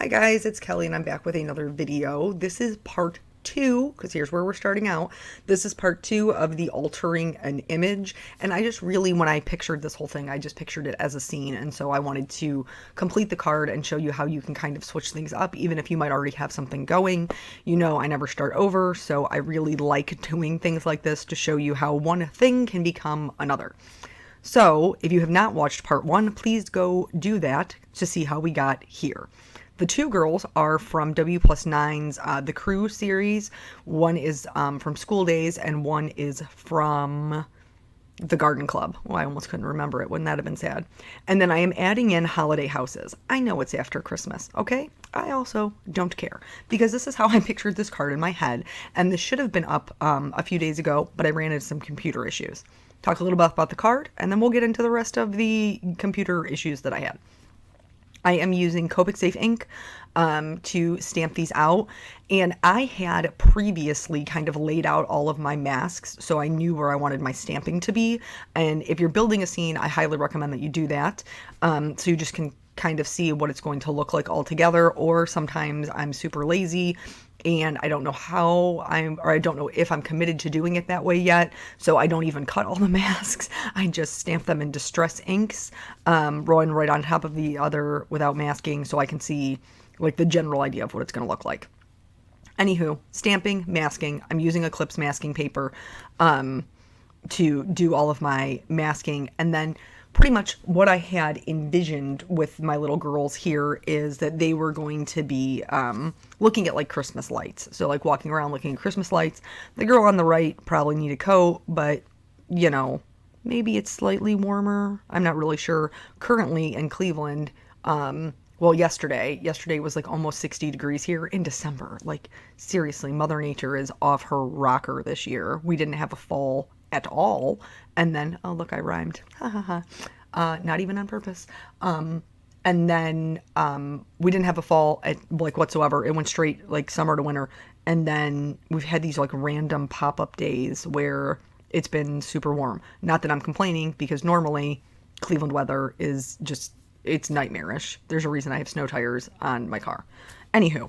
Hi guys, it's Kelly and I'm back with another video. This is part two, because here's where we're starting out. This is part two of the altering an image, and I just really, when I pictured this whole thing, I just pictured it as a scene, and so I wanted to complete the card and show you how you can kind of switch things up, even if you might already have something going. You know, I never start over, so I really like doing things like this to show you how one thing can become another. So, if you have not watched part one, please go do that to see how we got here. The two girls are from W Plus Nine's The Crew series. One is from School Days, and one is from the Garden Club. Well, I almost couldn't remember it. Wouldn't that have been sad? And then I am adding in Holiday Houses. I know it's after Christmas, okay? I also don't care, because this is how I pictured this card in my head, and this should have been up a few days ago, but I ran into some computer issues. Talk a little bit about the card, and then we'll get into the rest of the computer issues that I had. I am using Copic Safe ink to stamp these out, and I had previously kind of laid out all of my masks, so I knew where I wanted my stamping to be. And if you're building a scene, I highly recommend that you do that, so you just can kind of see what it's going to look like all together. Or sometimes I'm super lazy and I don't know I don't know if I'm committed to doing it that way yet, so I don't even cut all the masks. I just stamp them in Distress inks, rolling right on top of the other without masking, so I can see like the general idea of what it's going to look like. Anywho, stamping, masking. I'm using Eclipse masking paper to do all of my masking, and then pretty much what I had envisioned with my little girls here is that they were going to be looking at like Christmas lights. So like walking around looking at Christmas lights. The girl on the right probably need a coat, but you know, maybe it's slightly warmer. I'm not really sure. Currently in Cleveland, well, yesterday was like almost 60 degrees here in December. Like seriously, Mother Nature is off her rocker this year. We didn't have a fall at all. And then, oh look, I rhymed. Ha ha ha. Not even on purpose. And then we didn't have a fall at like whatsoever. It went straight like summer to winter. And then we've had these like random pop-up days where it's been super warm. Not that I'm complaining, because normally Cleveland weather is just, it's nightmarish. There's a reason I have snow tires on my car. Anywho,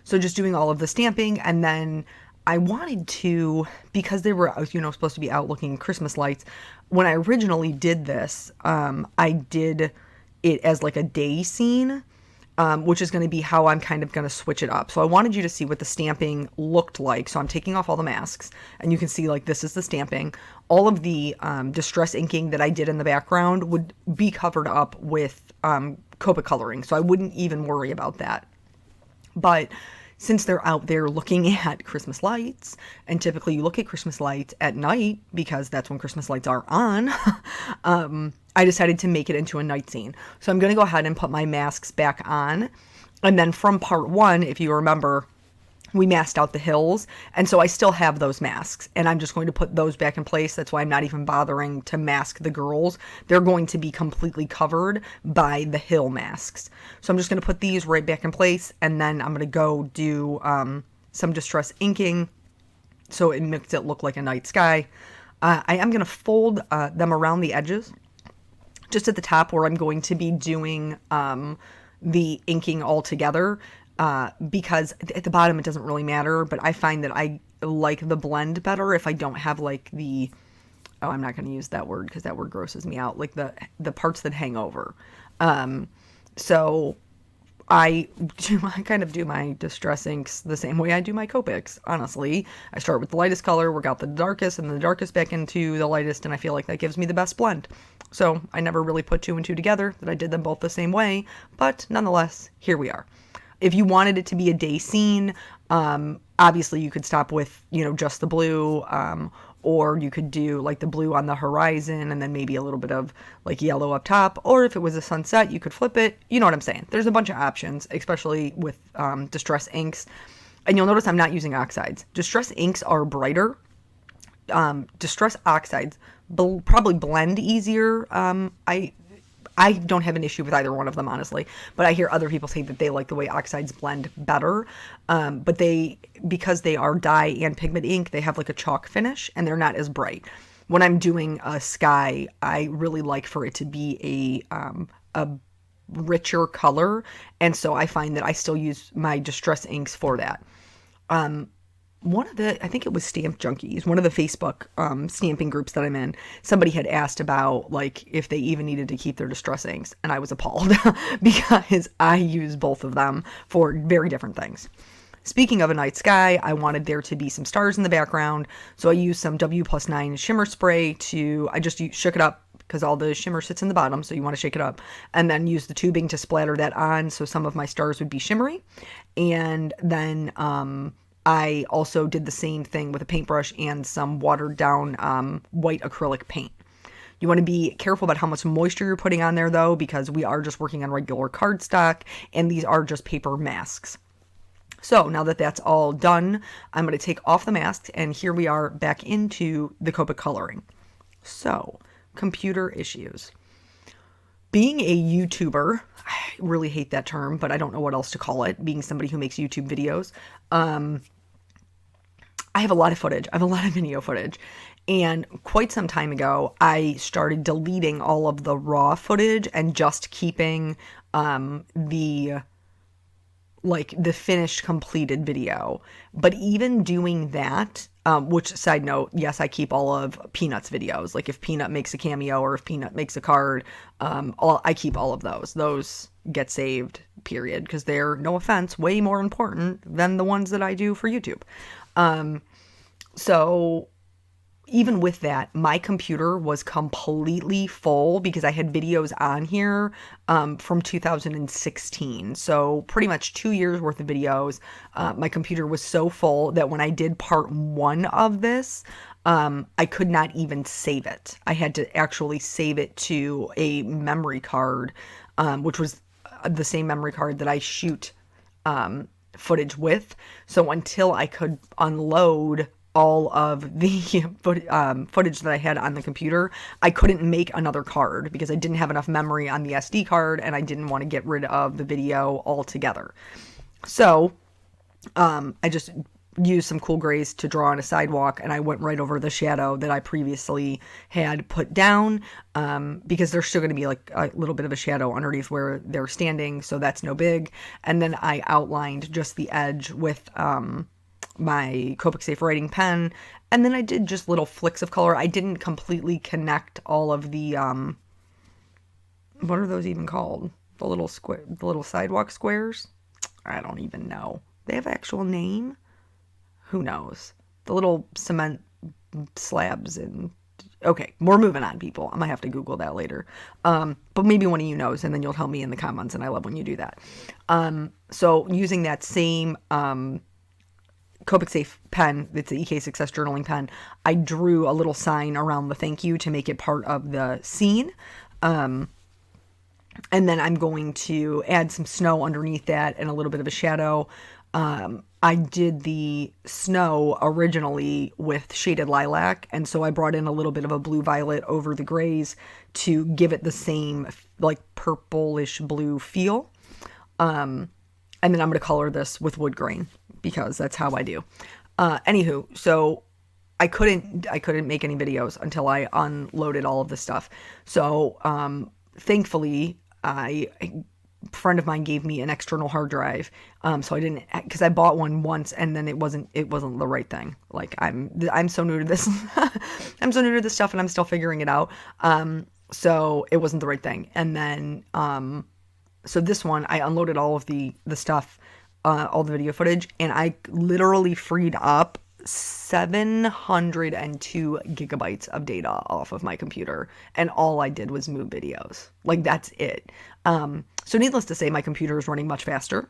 so just doing all of the stamping, and then I wanted to, because they were, you know, supposed to be out looking Christmas lights. When I originally did this, I did it as like a day scene, which is going to be how I'm kind of going to switch it up. So I wanted you to see what the stamping looked like. So I'm taking off all the masks, and you can see like this is the stamping. All of the distress inking that I did in the background would be covered up with Copic coloring, so I wouldn't even worry about that. But since they're out there looking at Christmas lights, and typically you look at Christmas lights at night because that's when Christmas lights are on, I decided to make it into a night scene. So I'm going to go ahead and put my masks back on. And then from part one, if you remember, we masked out the hills, and so I still have those masks, and I'm just going to put those back in place. That's why I'm not even bothering to mask the girls. They're going to be completely covered by the hill masks. So I'm just going to put these right back in place, and then I'm going to go do some distress inking so it makes it look like a night sky. I am going to fold them around the edges, just at the top where I'm going to be doing the inking all together. Because at the bottom it doesn't really matter, but I find that I like the blend better if I don't have like the, oh, I'm not going to use that word because that word grosses me out, like the parts that hang over. So I kind of do my distress inks the same way I do my Copics, honestly. I start with the lightest color, work out the darkest, and the darkest back into the lightest, and I feel like that gives me the best blend. So I never really put two and two together, that I did them both the same way, but nonetheless, here we are. If you wanted it to be a day scene, obviously you could stop with, you know, just the blue, or you could do like the blue on the horizon and then maybe a little bit of like yellow up top. Or if it was a sunset, you could flip it. You know what I'm saying? There's a bunch of options, especially with Distress inks. And you'll notice I'm not using oxides. Distress inks are brighter. Distress oxides probably blend easier. I don't have an issue with either one of them, honestly, but I hear other people say that they like the way oxides blend better. But because they are dye and pigment ink, they have like a chalk finish and they're not as bright. When I'm doing a sky, I really like for it to be a richer color. And so I find that I still use my Distress inks for that. One of the, I think it was Stamp Junkies, one of the Facebook stamping groups that I'm in, somebody had asked about like if they even needed to keep their Distress inks, and I was appalled because I use both of them for very different things. Speaking of a night sky, I wanted there to be some stars in the background, so I used some W+9 shimmer spray I just shook it up because all the shimmer sits in the bottom, so you want to shake it up, and then use the tubing to splatter that on so some of my stars would be shimmery. And then I also did the same thing with a paintbrush and some watered down white acrylic paint. You want to be careful about how much moisture you're putting on there though, because we are just working on regular cardstock and these are just paper masks. So now that that's all done, I'm going to take off the masks, and here we are back into the Copic coloring. So, computer issues. Being a YouTuber, I really hate that term, but I don't know what else to call it, being somebody who makes YouTube videos, I have a lot of footage. I have a lot of video footage. And quite some time ago, I started deleting all of the raw footage and just keeping the finished completed video. But even doing that, which, side note, yes, I keep all of Peanut's videos. Like if Peanut makes a cameo or if Peanut makes a card, I keep all of those. Those get saved, period, because they're, no offense, way more important than the ones that I do for YouTube. So even with that, my computer was completely full because I had videos on here from 2016. So pretty much 2 years worth of videos. My computer was so full that when I did part 1 of this, I could not even save it. I had to actually save it to a memory card, which was the same memory card that I shoot footage with. So until I could unload all of the footage that I had on the computer, I couldn't make another card because I didn't have enough memory on the SD card and I didn't want to get rid of the video altogether. So I just used some cool grays to draw on a sidewalk, and I went right over the shadow that I previously had put down because there's still going to be like a little bit of a shadow underneath where they're standing, so that's no big. And then I outlined just the edge with my Copic Safe Writing pen, and then I did just little flicks of color. I didn't completely connect all of the what are those even called? The little sidewalk squares? I don't even know. They have an actual name? Who knows? The little cement slabs and okay, we're moving on, people. I might have to Google that later. But maybe one of you knows, and then you'll tell me in the comments, and I love when you do that. So using that same Copic Safe pen, it's the EK Success Journaling pen, I drew a little sign around the thank you to make it part of the scene. And then I'm going to add some snow underneath that and a little bit of a shadow. I did the snow originally with shaded lilac, and so I brought in a little bit of a blue violet over the grays to give it the same like purplish blue feel. And then I'm going to color this with wood grain because that's how I do. Anywho, so I couldn't make any videos until I unloaded all of this stuff. So thankfully, a friend of mine gave me an external hard drive. So I didn't, because I bought one once and then it wasn't the right thing. Like I'm so new to this. I'm so new to this stuff and I'm still figuring it out. So it wasn't the right thing. And then so this one, I unloaded all of the stuff, all the video footage, and I literally freed up 702 gigabytes of data off of my computer, and all I did was move videos. Like, that's it. So needless to say, my computer is running much faster,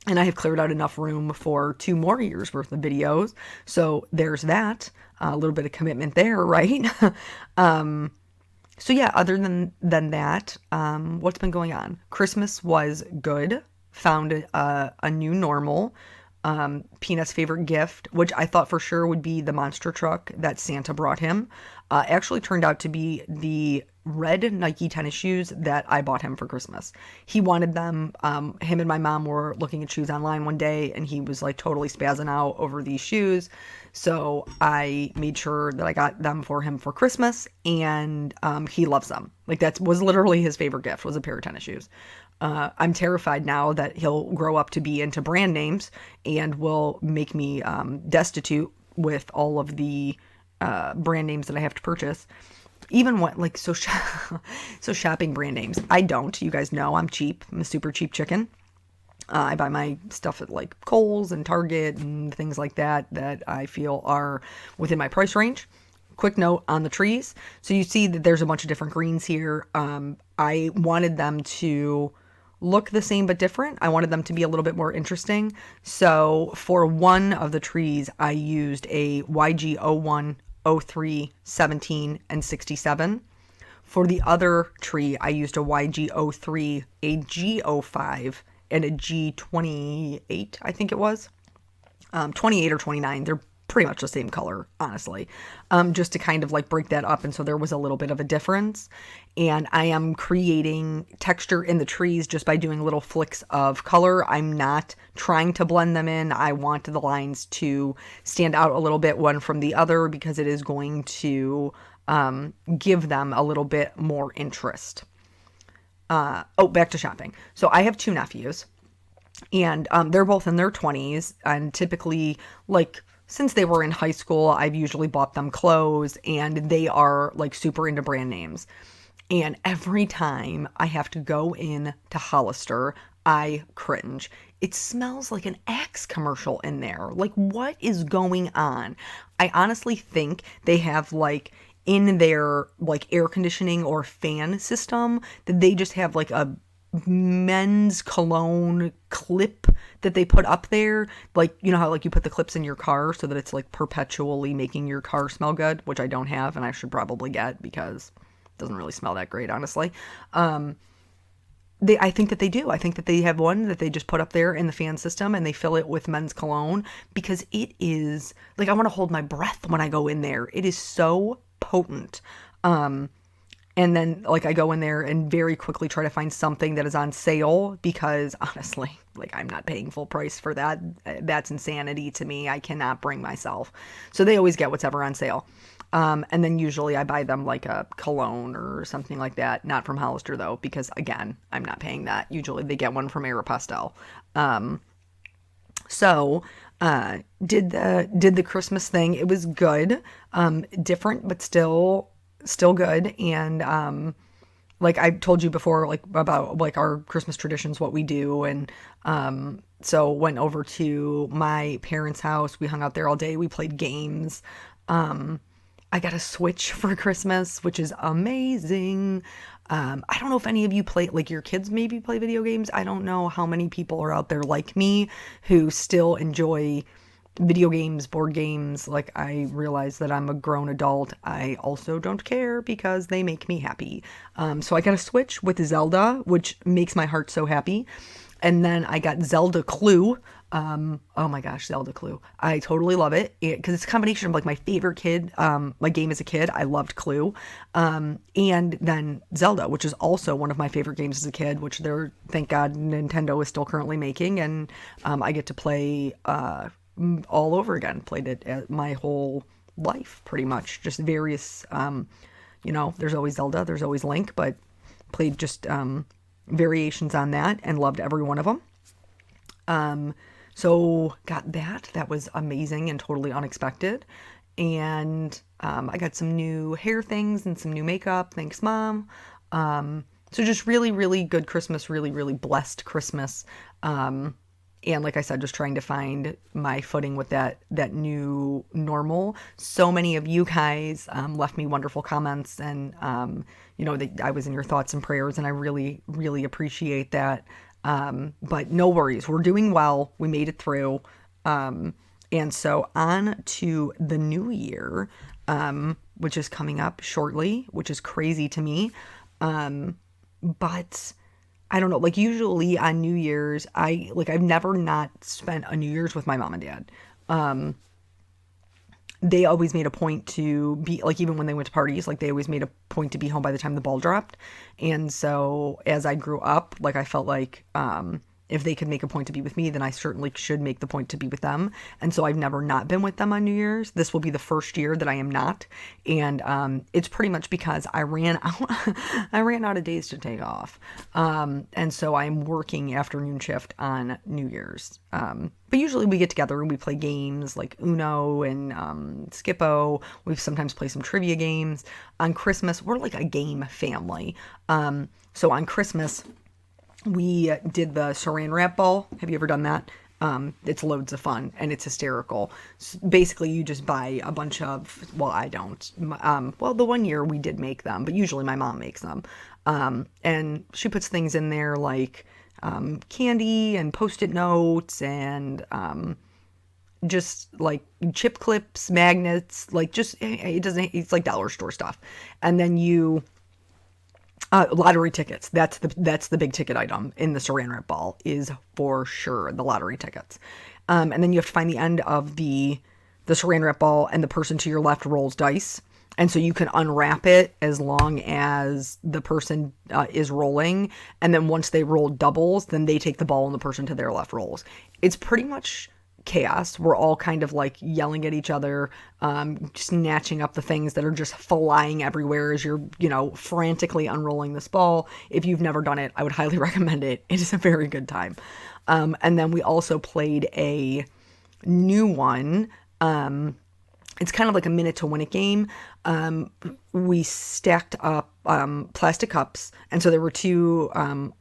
and I have cleared out enough room for 2 more years worth of videos. So there's that, a little bit of commitment there, right? So yeah, other than that, what's been going on? Christmas was good. Found a new normal. Peanut's favorite gift, which I thought for sure would be the monster truck that Santa brought him, actually turned out to be the red Nike tennis shoes that I bought him for Christmas. He wanted them. Him and my mom were looking at shoes online one day, and he was like totally spazzing out over these shoes. So I made sure that I got them for him for Christmas, and he loves them. Like that was literally his favorite gift, was a pair of tennis shoes. I'm terrified now that he'll grow up to be into brand names and will make me destitute with all of the brand names that I have to purchase. Even what, like, so shopping brand names. I don't. You guys know I'm cheap. I'm a super cheap chicken. I buy my stuff at like Kohl's and Target and things like that I feel are within my price range. Quick note on the trees. So you see that there's a bunch of different greens here. I wanted them to look the same but different. I wanted them to be a little bit more interesting. So for one of the trees, I used a YG01, 03, 17, and 67. For the other tree, I used a YG03, a G05, and a G28, I think it was. 28 or 29. They're pretty much the same color, honestly, just to kind of like break that up. And so there was a little bit of a difference. And I am creating texture in the trees just by doing little flicks of color. I'm not trying to blend them in. I want the lines to stand out a little bit one from the other because it is going to give them a little bit more interest. Back to shopping. So I have two nephews, and they're both in their 20s, and typically, like, since they were in high school, I've usually bought them clothes, and they are like super into brand names. And every time I have to go in to Hollister, I cringe. It smells like an Axe commercial in there. Like, what is going on? I honestly think they have like in their like air conditioning or fan system that they just have like a men's cologne clip that they put up there, like, you know how like you put the clips in your car so that it's like perpetually making your car smell good, which I don't have and I should probably get because it doesn't really smell that great, honestly. I think that they do. I think that they have one that they just put up there in the fan system and they fill it with men's cologne because it is like, I want to hold my breath when I go in there. It is so potent. And then, like, I go in there and very quickly try to find something that is on sale because, honestly, like, I'm not paying full price for that. That's insanity to me. I cannot bring myself. So they always get whatever on sale. And then usually I buy them, like, a cologne or something like that. Not from Hollister, though, because, again, I'm not paying that. Usually they get one from Aeropostale. Did the Christmas thing. It was good. Different, but still good. And like I told you before, like about like our Christmas traditions, what we do. And so went over to my parents' house. We hung out there all day. We played games. I got a Switch for Christmas, which is amazing. I don't know if any of you play, like your kids maybe play video games. I don't know how many people are out there like me who still enjoy video games, board games. Like, I realize that I'm a grown adult. I also don't care because they make me happy. So I got a Switch with Zelda, which makes my heart so happy. And then I got Zelda Clue. Oh my gosh, Zelda Clue. I totally love it because it's a combination of like my favorite game as a kid. I loved Clue. And then Zelda, which is also one of my favorite games as a kid, which thank God Nintendo is still currently making. And I get to play all over again. Played it my whole life, pretty much. Just various, there's always Zelda, there's always Link, but played just variations on that and loved every one of them. So got that. That was amazing and totally unexpected. And I got some new hair things and some new makeup. Thanks, Mom. So just really, really good Christmas, really, really blessed Christmas. And like I said, just trying to find my footing with that new normal. So many of you guys left me wonderful comments, and I was in your thoughts and prayers, and I really, really appreciate that. But no worries, we're doing well. We made it through. And so on to the new year, which is coming up shortly, which is crazy to me. But I don't know, like usually on New Year's, I've never not spent a New Year's with my mom and dad. Um, they always made a point to be like, even when they went to parties, like they always made a point to be home by the time the ball dropped. And so as I grew up, like I felt like if they could make a point to be with me, then I certainly should make the point to be with them. And so I've never not been with them on New Year's. This will be the first year that I am not. And it's pretty much because I ran out I ran out of days to take off. And so I'm working afternoon shift on New Year's. But usually we get together and we play games like Uno and Skippo. We sometimes play some trivia games. On Christmas, we're like a game family. So on Christmas, we did the saran wrap ball. Have you ever done that? It's loads of fun and it's hysterical. Basically, you just buy a bunch of, well, I don't. Well, the one year we did make them, but usually my mom makes them. And she puts things in there like candy and Post-it notes and just like chip clips, magnets, like just, it's like dollar store stuff. And then lottery tickets. That's the big ticket item in the saran wrap ball is for sure the lottery tickets. And then you have to find the end of the saran wrap ball and the person to your left rolls dice. And so you can unwrap it as long as the person is rolling. And then once they roll doubles, then they take the ball and the person to their left rolls. It's pretty much chaos. We're all kind of like yelling at each other, snatching up the things that are just flying everywhere as you're, frantically unrolling this ball. If you've never done it, I would highly recommend it. It is a very good time. And then we also played a new one. It's kind of like a minute to win it game. We stacked up plastic cups, and so there were two,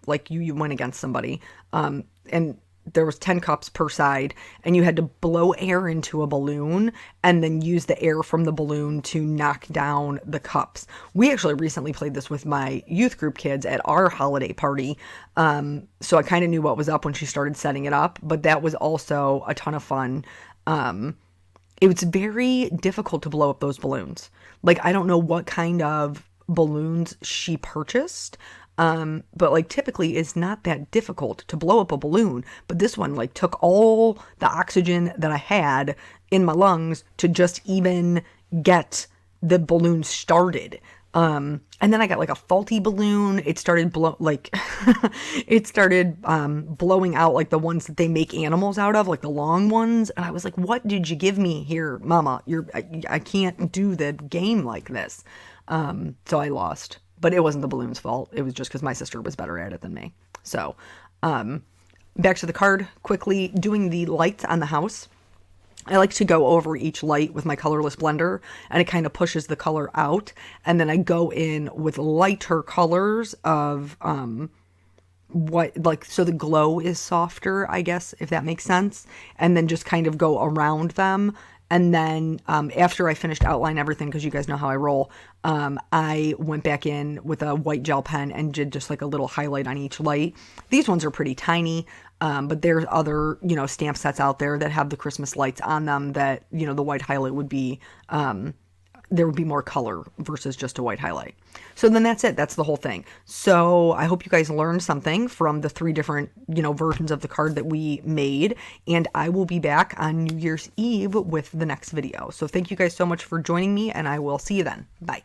like you went against somebody, and there was 10 cups per side, and you had to blow air into a balloon and then use the air from the balloon to knock down the cups. We actually recently played this with my youth group kids at our holiday party. So I kind of knew what was up when she started setting it up, but that was also a ton of fun. It was very difficult to blow up those balloons. Like, I don't know what kind of balloons she purchased. But like typically it's not that difficult to blow up a balloon, but this one like took all the oxygen that I had in my lungs to just even get the balloon started. And then I got like a faulty balloon. It started blowing out like the ones that they make animals out of, like the long ones. And I was like, what did you give me here, mama? I can't do the game like this. So I lost. But it wasn't the balloon's fault. It was just because my sister was better at it than me. So, back to the card quickly. Doing the lights on the house. I like to go over each light with my colorless blender, and it kind of pushes the color out. And then I go in with lighter colors of so the glow is softer, I guess, if that makes sense. And then just kind of go around them. And then after I finished outline everything, because you guys know how I roll, I went back in with a white gel pen and did just like a little highlight on each light. These ones are pretty tiny, but there's other, stamp sets out there that have the Christmas lights on them that, the white highlight would be, there would be more color versus just a white highlight. So then that's it. That's the whole thing. So I hope you guys learned something from the 3 different, versions of the card that we made. And I will be back on New Year's Eve with the next video. So thank you guys so much for joining me, and I will see you then. Bye.